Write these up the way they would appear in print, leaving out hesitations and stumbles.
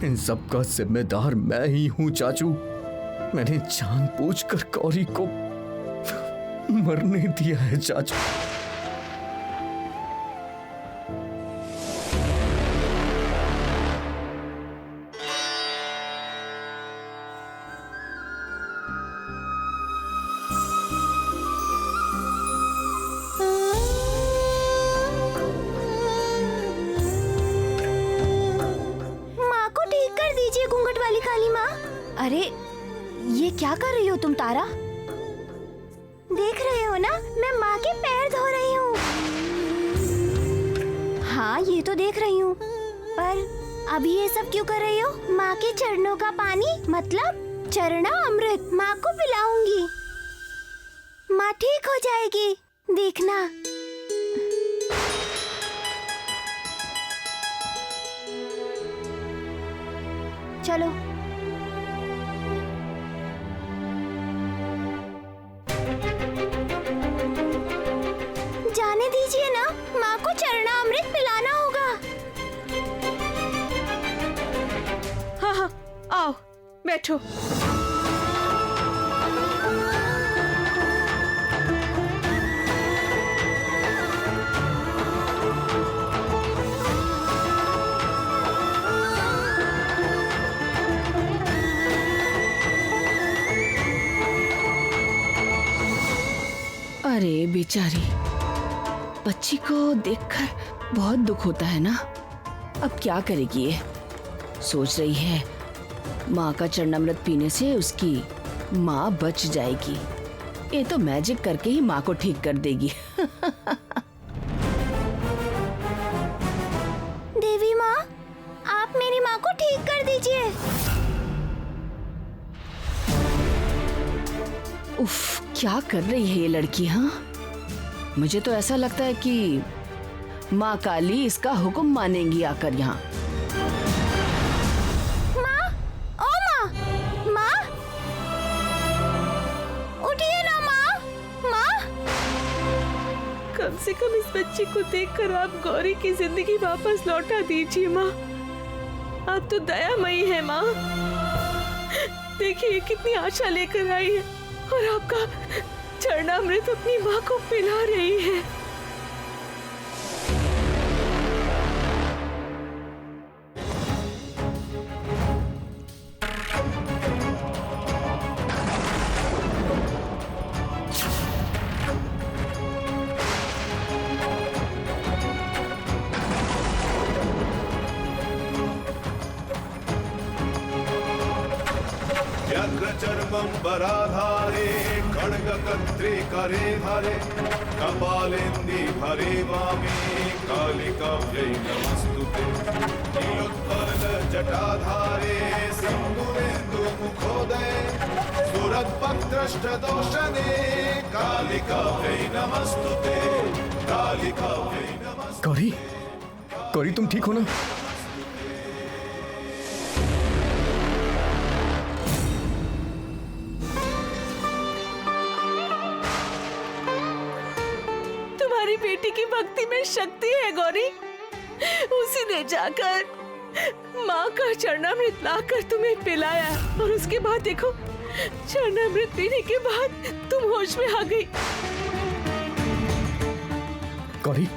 इन सब का जिम्मेदार मैं ही हूं चाचू। मैंने जानबूझकर गौरी को मरने दिया है चाचू। अरे ये क्या कर रही हो तुम तारा? देख रहे हो ना, मैं माँ के पैर धो रही हूँ। हाँ ये तो देख रही हूँ, पर अभी ये सब क्यों कर रही हो? माँ के चरणों का पानी मतलब चरणा अमृत माँ को पिलाऊंगी। माँ ठीक हो जाएगी, देखना। चलो जाने दीजिए ना, माँ को चरणा अमृत पिलाना होगा। हाँ हाँ आओ बैठो। अरे बेचारी बच्ची को देखकर बहुत दुख होता है ना। अब क्या करेगी ये? सोच रही है माँ का चरणामृत पीने से उसकी माँ बच जाएगी। ये तो मैजिक करके ही माँ को ठीक कर देगी। देवी माँ, आप मेरी माँ को ठीक कर दीजिए। उफ, क्या कर रही है ये लड़की? हाँ, मुझे तो ऐसा लगता है कि माँ काली इसका हुक्म मानेंगी आकर यहाँ। माँ, ओ माँ, माँ, उठिए ना माँ, माँ। कम से कम इस बच्ची को देखकर आप गौरी की जिंदगी वापस लौटा दीजिए माँ। आप तो दयामयी है माँ। देखिए कितनी आशा लेकर आई है और आपका चरणामृत अपनी माँ को पिला रही है। चर्मंबराधारे खड्गकर्त्रे करे धारे कपालेन्दि भरे वामे कालिकाभ्यै नमस्तुते नीलोत्पलजटाधारे सिन्दूरेन्दुमुखोदये सुरद्भक्त्रष्टदोषणे कालिकाभ्यै नमस्तुते कालिकाभ्यै नमस्तुते। गौरी, गौरी तुम ठीक हो ना? बेटी की भक्ति में शक्ति है गौरी। उसी ने जाकर माँ का चरणामृत लाकर तुम्हें पिलाया और उसके बाद देखो, चरणामृत पीने के बाद तुम होश में आ गई। गौरी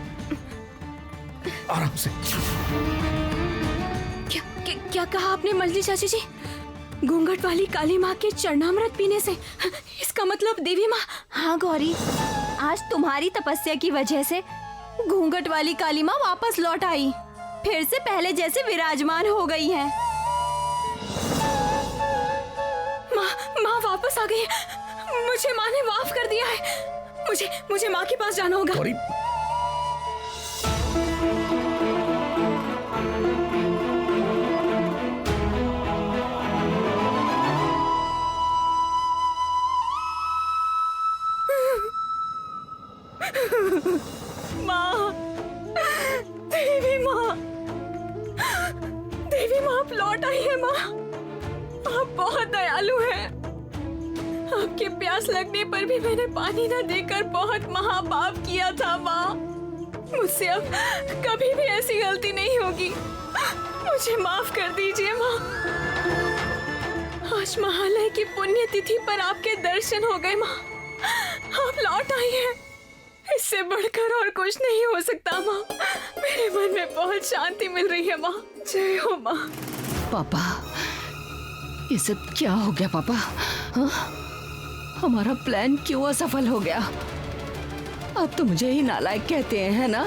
आराम से। क्या कहा आपने मलजी चाची जी? घूंघट वाली काली माँ के चरणामृत पीने से? इसका मतलब देवी माँ? हाँ गौरी, आज तुम्हारी तपस्या की वजह से घूंघट वाली काली माँ वापस लौट आई, फिर से पहले जैसे विराजमान हो गई है। माँ वापस आ गई है। मुझे माँ ने माफ कर दिया है। मुझे माँ के पास जाना होगा। गौरी माँ, देवी माँ, देवी माँ आप लौट आई है माँ। आप बहुत दयालु हैं। आपके प्यास लगने पर भी मैंने पानी न देकर बहुत महापाप किया था माँ। मुझसे अब कभी भी ऐसी गलती नहीं होगी। मुझे माफ कर दीजिए माँ। आज महालय की पुण्यतिथि पर आपके दर्शन हो गए माँ। आप लौट आई हैं। इससे बढ़कर और कुछ नहीं हो सकता माँ। मेरे मन में बहुत शांति मिल रही है माँ। जय हो माँ। पापा, ये सब क्या हो गया पापा? हाँ? हमारा प्लान क्यों असफल हो गया? अब तो मुझे ही नालायक कहते हैं, है ना?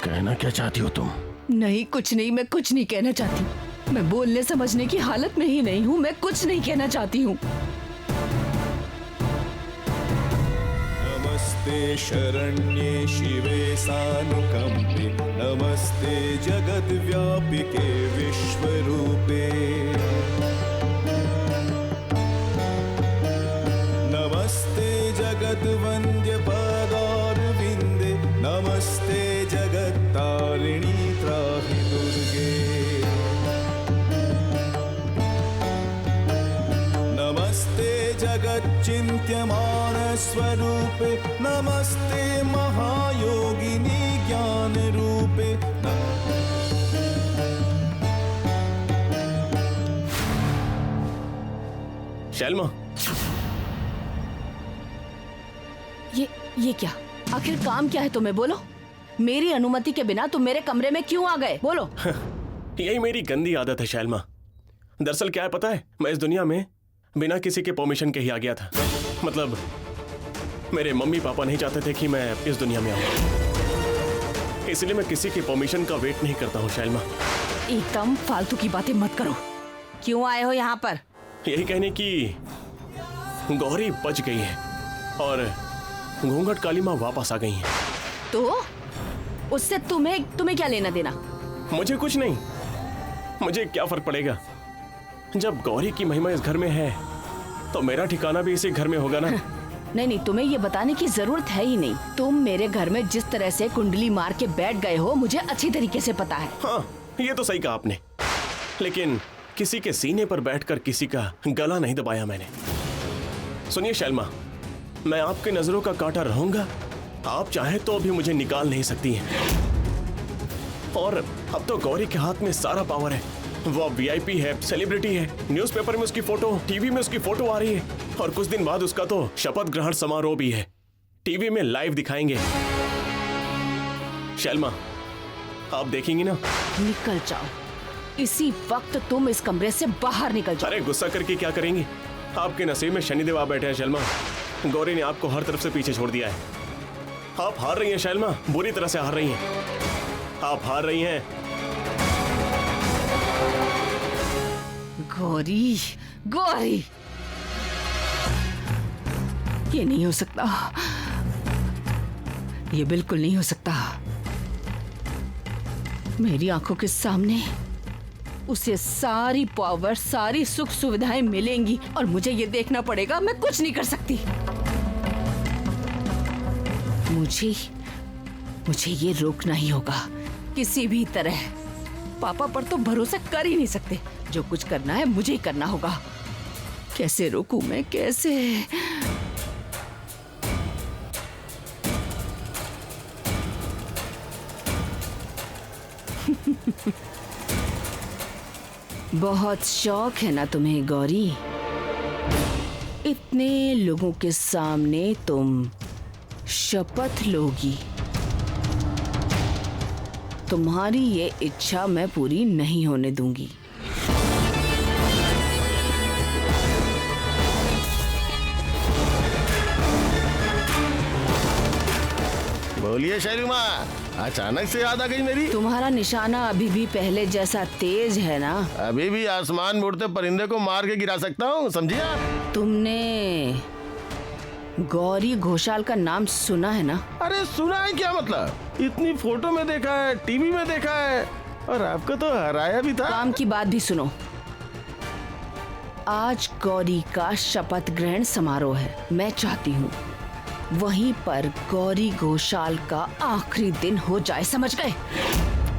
कहना क्या चाहती हो तुम? नहीं, कुछ नहीं, मैं कुछ नहीं कहना चाहती। मैं बोलने समझने की हालत में ही नहीं हूँ। मैं कुछ नहीं कहना चाहती हूँ। नमस्ते शरण्ये शिवे सानुकंपे, नमस्ते जगद्व्यापिके विश्वरूपे, नमस्ते जगद्वन्द्य पदारविन्दे, नमस्ते जगत्तारिणी त्राहि दुर्गे, नमस्ते जगच्चिन्त्यमान स्वरूपे, नमस्ते महायोगिनी ज्ञान रूपे। शैलमा, ये क्या? आखिर काम क्या है तुम्हें? बोलो। मेरी अनुमति के बिना तुम मेरे कमरे में क्यों आ गए? बोलो। यही मेरी गंदी आदत है शैलमा। दरअसल क्या है पता है, मैं इस दुनिया में बिना किसी के परमिशन के ही आ गया था। मतलब मेरे मम्मी पापा नहीं चाहते थे कि मैं इस दुनिया में आऊं, इसलिए मैं किसी की परमिशन का वेट नहीं करता हूँ शैलमा। एकदम फालतू की बातें मत करो। क्यों आए हो यहाँ पर? यही कहने की गौरी बच गई है और घूंघट काली माँ वापस आ गई हैं। तो उससे तुम्हें क्या लेना देना? मुझे कुछ नहीं। मुझे क्या फर्क पड़ेगा? जब गौरी की महिमा इस घर में है तो मेरा ठिकाना भी इसी घर में होगा ना। नहीं, तुम्हें ये बताने की जरूरत है ही नहीं। तुम मेरे घर में जिस तरह से कुंडली मार के बैठ गए हो मुझे अच्छी तरीके से पता है। हाँ, ये तो सही कहा आपने, लेकिन किसी के सीने पर बैठकर किसी का गला नहीं दबाया मैंने। सुनिए शैलमा, मैं आपके नजरों का कांटा रहूंगा। आप चाहे तो भी मुझे निकाल नहीं सकती हैं। और अब तो गौरी के हाथ में सारा पावर है। वो वीआईपी है, सेलिब्रिटी है, न्यूज़पेपर में उसकी फोटो, टीवी में उसकी फोटो आ रही है, और कुछ दिन बाद उसका तो शपथ ग्रहण समारोह भी है। टीवी में लाइव दिखाएंगे। शैलमा, आप देखेंगी ना? निकल जाओ इसी वक्त। तुम इस कमरे से बाहर निकल जाओ। अरे गुस्सा करके क्या करेंगी? आपके नसीब में शनिदेव आ बैठे हैं शैलमा। गौरी ने आपको हर तरफ से पीछे छोड़ दिया है। आप हार रही हैं शैलमा, बुरी तरह से हार रही हैं। आप हार रही हैं। गौरी, गौरी, ये नहीं हो सकता। ये बिल्कुल नहीं हो सकता। मेरी आंखों के सामने उसे सारी पावर, सारी सुख सुविधाएं मिलेंगी और मुझे ये देखना पड़ेगा। मैं कुछ नहीं कर सकती। मुझे ये रोकना ही होगा किसी भी तरह। पापा पर तो भरोसा कर ही नहीं सकते। जो कुछ करना है मुझे ही करना होगा। कैसे रोकूं मैं? कैसे? बहुत शौक है ना तुम्हें गौरी? इतने लोगों के सामने तुम शपथ लोगी। तुम्हारी ये इच्छा मैं पूरी नहीं होने दूंगी। बोलिए शैलू माँ, अचानक से याद आ गई मेरी। तुम्हारा निशाना अभी भी पहले जैसा तेज है ना? अभी भी आसमान मुड़ते परिंदे को मार के गिरा सकता हूँ, समझिए आप? तुमने गौरी घोषाल का नाम सुना है ना? अरे सुना है क्या मतलब? इतनी फोटो में देखा है, टीवी में देखा है, और आपको तो हराया भी था। काम की बात भी सुनो। आज गौरी का शपथ ग्रहण समारोह है। मैं चाहती हूँ वहीं पर गौरी घोषाल का आखिरी दिन हो जाए, समझ गए?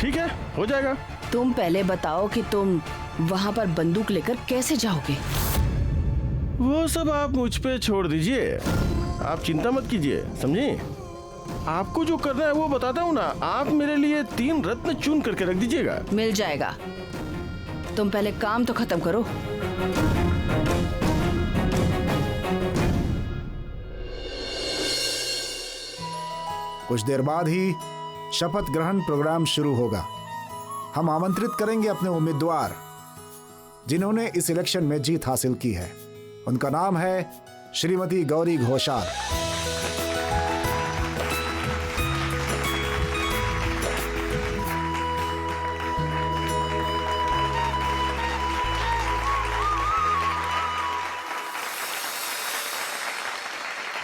ठीक है, हो जाएगा। तुम पहले बताओ कि तुम वहाँ पर बंदूक लेकर कैसे जाओगे? वो सब आप मुझ पे छोड़ दीजिए। आप चिंता मत कीजिए, समझी? आपको जो करना है वो बताता हूँ ना। आप मेरे लिए 3 रत्न चुन करके रख दीजिएगा। मिल जाएगा, तुम पहले काम तो खत्म करो। कुछ देर बाद ही शपथ ग्रहण प्रोग्राम शुरू होगा। हम आमंत्रित करेंगे अपने उम्मीदवार जिन्होंने इस इलेक्शन में जीत हासिल की है। उनका नाम है श्रीमती गौरी घोषाल।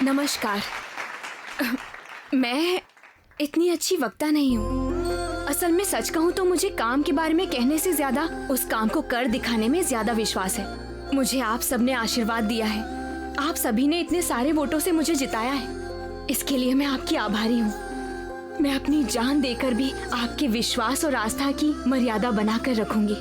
नमस्कार। मैं इतनी अच्छी वक्ता नहीं हूँ। असल में सच कहूँ तो मुझे काम के बारे में कहने से ज्यादा उस काम को कर दिखाने में ज्यादा विश्वास है। मुझे आप सबने आशीर्वाद दिया है, आप सभी ने इतने सारे वोटों से मुझे जिताया है, इसके लिए मैं आपकी आभारी हूँ। मैं अपनी जान देकर भी आपके विश्वास और आस्था की मर्यादा बनाकर रखूंगी।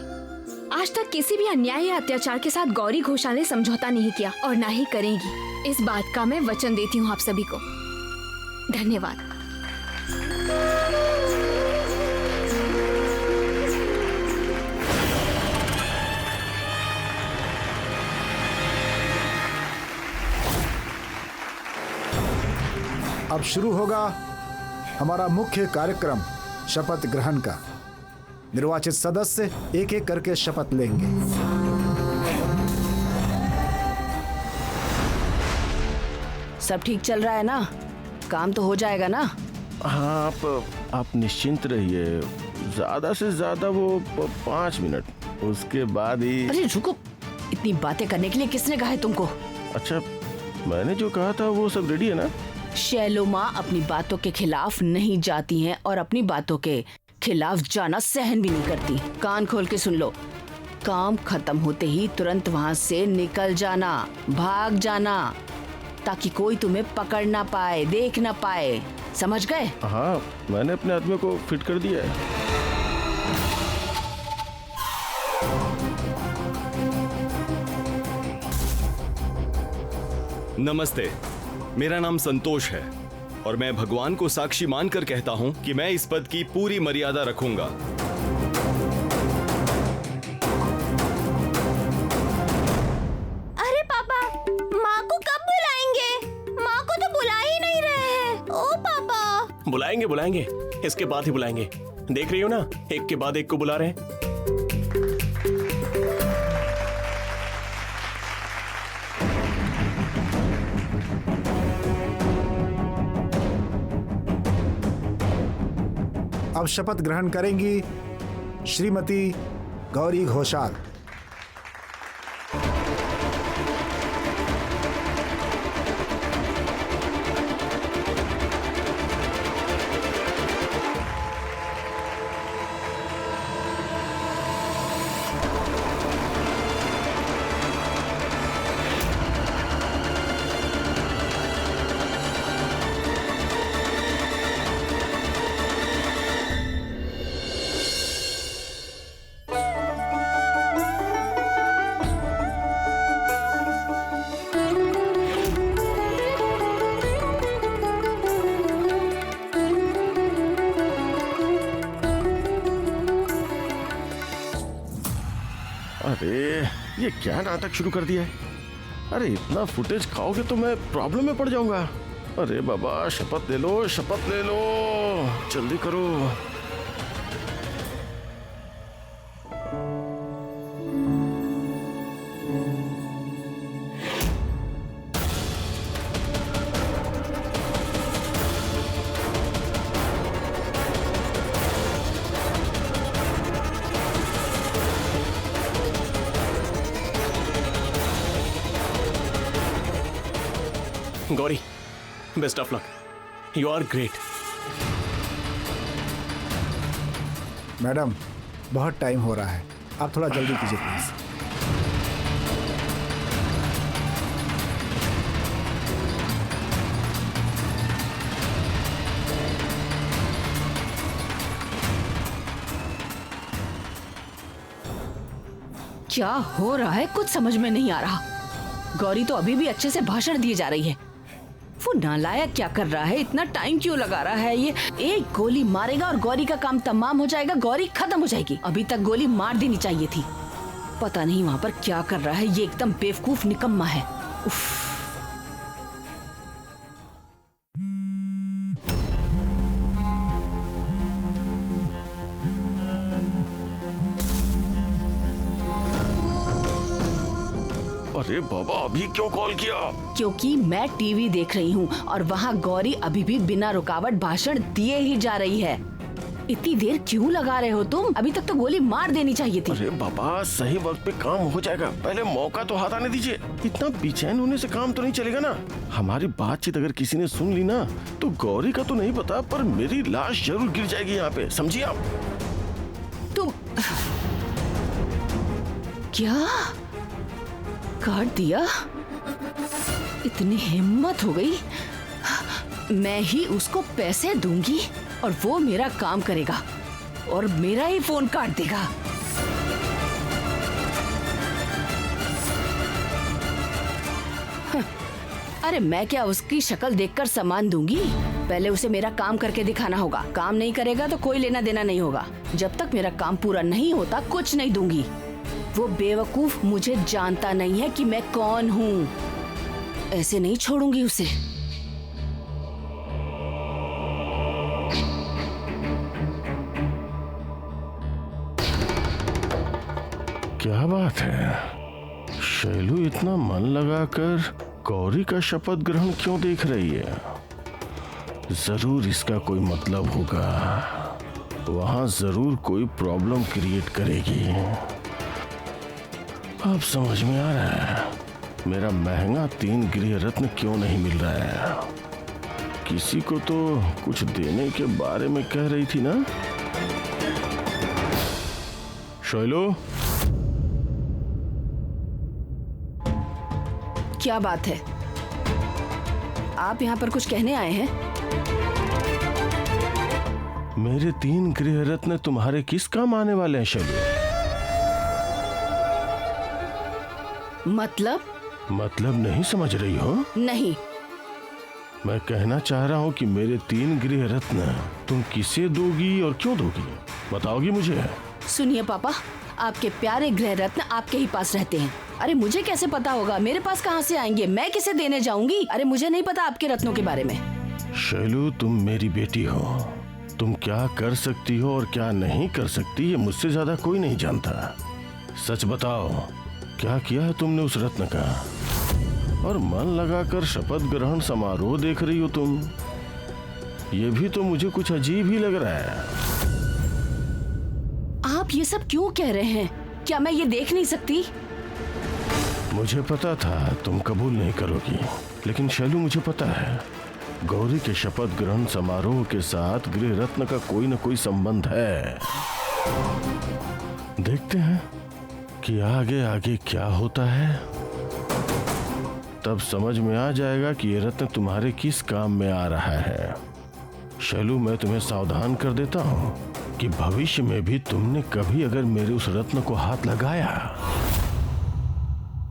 आज तक किसी भी अन्याय या अत्याचार के साथ गौरी घोषाल ने समझौता नहीं किया और ना ही करेंगी। इस बात का मैं वचन देती हूँ आप सभी को। धन्यवाद। अब शुरू होगा हमारा मुख्य कार्यक्रम शपथ ग्रहण का। निर्वाचित सदस्य एक एक करके शपथ लेंगे। सब ठीक चल रहा है ना? काम तो हो जाएगा ना? हाँ, आप निश्चिंत रहिए। ज्यादा से ज्यादा वो 5 मिनट, उसके बाद ही। अरे रुको, इतनी बातें करने के लिए किसने कहा है तुमको? अच्छा, मैंने जो कहा था वो सब रेडी है ना? शैलो माँ अपनी बातों के खिलाफ नहीं जाती हैं और अपनी बातों के खिलाफ जाना सहन भी नहीं करती। कान खोल के सुन लो, काम खत्म होते ही तुरंत वहाँ से निकल जाना, भाग जाना, ताकि कोई तुम्हें पकड़ ना पाए, देख ना पाए। समझ गए? हाँ, मैंने अपने आदमी को फिट कर दिया है। नमस्ते, मेरा नाम संतोष है और मैं भगवान को साक्षी मानकर कहता हूं कि मैं इस पद की पूरी मर्यादा रखूंगा। अरे पापा, माँ को कब बुलाएंगे? माँ को तो बुला ही नहीं रहे हैं। ओ पापा। बुलाएंगे बुलाएंगे, इसके बाद ही बुलाएंगे। देख रही हो ना, एक के बाद एक को बुला रहे हैं। अब शपथ ग्रहण करेंगी श्रीमती गौरी घोषाल। अरे ये क्या नाटक शुरू कर दिया है? अरे इतना फुटेज खाओगे तो मैं प्रॉब्लम में पड़ जाऊंगा। अरे बाबा, शपथ ले लो, शपथ ले लो, जल्दी करो। Gauri, best of luck, you are great. Madam, बहुत टाइम हो रहा है, आप थोड़ा जल्दी कीजिए प्लीज। क्या हो रहा है? कुछ समझ में नहीं आ रहा। गौरी तो अभी भी अच्छे से भाषण दिए जा रही है। वो नालायक क्या कर रहा है? इतना टाइम क्यों लगा रहा है? ये एक गोली मारेगा और गौरी का काम तमाम हो जाएगा, गौरी खत्म हो जाएगी। अभी तक गोली मार देनी चाहिए थी। पता नहीं वहाँ पर क्या कर रहा है, ये एकदम बेवकूफ निकम्मा है। उफ। अरे बाबा, अभी क्यों कॉल किया? क्योंकि मैं टीवी देख रही हूँ और वहाँ गौरी अभी भी बिना रुकावट भाषण दिए ही जा रही है। इतनी देर क्यों लगा रहे हो तुम? अभी तक तो गोली मार देनी चाहिए थी। अरे बाबा, सही वक्त पे काम हो जाएगा, पहले मौका तो हाथ आने दीजिए। इतना बेचैन होने से काम तो नहीं चलेगा ना। हमारी बातचीत अगर किसी ने सुन ली ना, तो गौरी का तो नहीं पता, पर मेरी लाश जरूर गिर जाएगी यहाँ पे, समझिए आप। तुम क्या काट दिया? इतनी हिम्मत हो गई? मैं ही उसको पैसे दूंगी और वो मेरा काम करेगा और मेरा ही फोन काट देगा। अरे मैं क्या उसकी शक्ल देखकर सामान दूंगी? पहले उसे मेरा काम करके दिखाना होगा। काम नहीं करेगा तो कोई लेना देना नहीं होगा। जब तक मेरा काम पूरा नहीं होता कुछ नहीं दूंगी। वो बेवकूफ मुझे जानता नहीं है कि मैं कौन हूँ। ऐसे नहीं छोड़ूंगी उसे। क्या बात है, शैलू इतना मन लगाकर गौरी का शपथ ग्रहण क्यों देख रही है? जरूर इसका कोई मतलब होगा। वहां जरूर कोई प्रॉब्लम क्रिएट करेगी। अब समझ में आ रहा है मेरा महंगा 3 गृह रत्न क्यों नहीं मिल रहा है। किसी को तो कुछ देने के बारे में कह रही थी ना। शैलो, क्या बात है? आप यहाँ पर कुछ कहने आए हैं? मेरे 3 गृह रत्न तुम्हारे किस काम आने वाले हैं शैलो? मतलब नहीं समझ रही हो? नहीं। मैं कहना चाह रहा हूँ कि मेरे 3 गृह रत्न तुम किसे दोगी और क्यों दोगी, बताओगी मुझे? सुनिए पापा, आपके प्यारे गृह रत्न आपके ही पास रहते हैं। अरे मुझे कैसे पता होगा? मेरे पास कहाँ से आएंगे? मैं किसे देने जाऊंगी? अरे मुझे नहीं पता आपके रत्नों के बारे में। शैलू, तुम मेरी बेटी हो। तुम क्या कर सकती हो और क्या नहीं कर सकती ये मुझसे ज्यादा कोई नहीं जानता। सच बताओ, क्या किया है तुमने उस रत्न का? और मन लगाकर शपथ ग्रहण समारोह देख रही हो तुम। ये भी तो मुझे कुछ अजीब ही लग रहा है। आप ये सब क्यों कह रहे हैं? क्या मैं ये देख नहीं सकती? मुझे पता था तुम कबूल नहीं करोगी, लेकिन शैलू मुझे पता है गौरी के शपथ ग्रहण समारोह के साथ गृह रत्न का कोई न कोई संबंध है। देखते हैं कि आगे आगे क्या होता है, तब समझ में आ जाएगा कि ये रत्न तुम्हारे किस काम में आ रहा है। शैलू, मैं तुम्हें सावधान कर देता हूँ कि भविष्य में भी तुमने कभी अगर मेरे उस रत्न को हाथ लगाया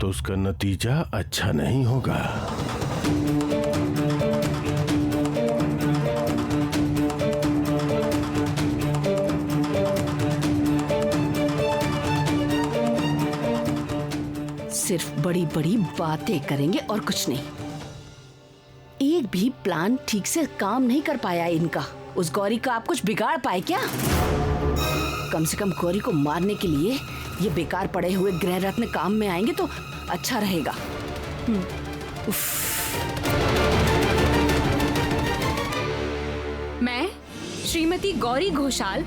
तो उसका नतीजा अच्छा नहीं होगा। सिर्फ बड़ी बड़ी बातें करेंगे और कुछ नहीं। एक भी प्लान ठीक से काम नहीं कर पाया इनका। उस गौरी का आप कुछ बिगाड़ पाए क्या? कम से कम गौरी को मारने के लिए ये बेकार पड़े हुए गृह रत्न काम में आएंगे तो अच्छा रहेगा। मैं श्रीमती गौरी घोषाल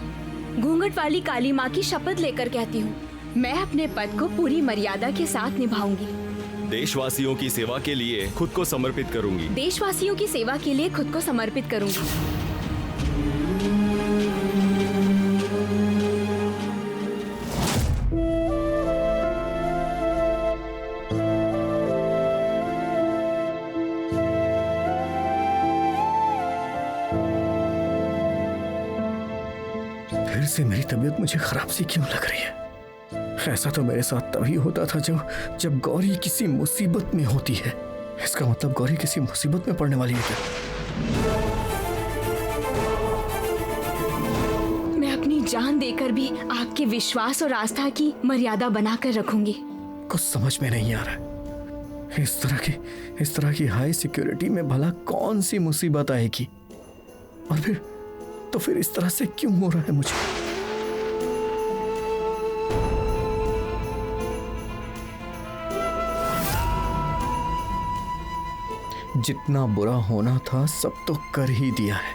घूंघट वाली काली माँ की शपथ लेकर कहती हूँ, मैं अपने पद को पूरी मर्यादा के साथ निभाऊंगी। देशवासियों की सेवा के लिए खुद को समर्पित करूंगी। देशवासियों की सेवा के लिए खुद को समर्पित करूंगी। फिर से मेरी तबीयत मुझे खराब सी क्यों लग रही है? ऐसा तो मेरे साथ तभी होता था जब गौरी किसी मुसीबत में होती है। इसका मतलब गौरी किसी मुसीबत में पड़ने वाली है क्या? मैं अपनी जान देकर भी आपके विश्वास और आस्था की मर्यादा बनाकर रखूंगी। कुछ समझ में नहीं आ रहा है। इस तरह की हाई सिक्योरिटी में भला कौन सी मुसीबत आएगी? और फिर इस तरह से क्यों हो रहा है मुझे? जितना बुरा होना था सब तो कर ही दिया है।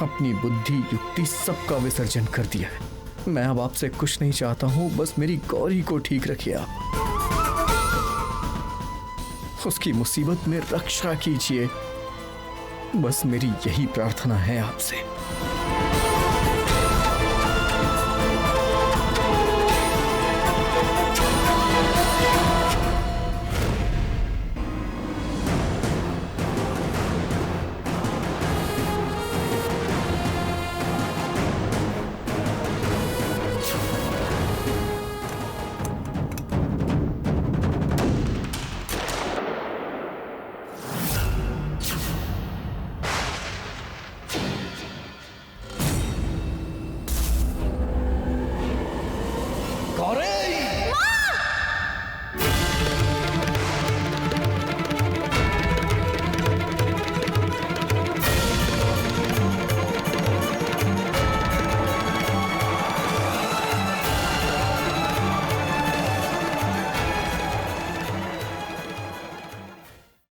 अपनी बुद्धि युक्ति सबका विसर्जन कर दिया है। मैं अब आपसे कुछ नहीं चाहता हूं, बस मेरी गौरी को ठीक रखिए आप। उसकी मुसीबत में रक्षा कीजिए, बस मेरी यही प्रार्थना है आपसे।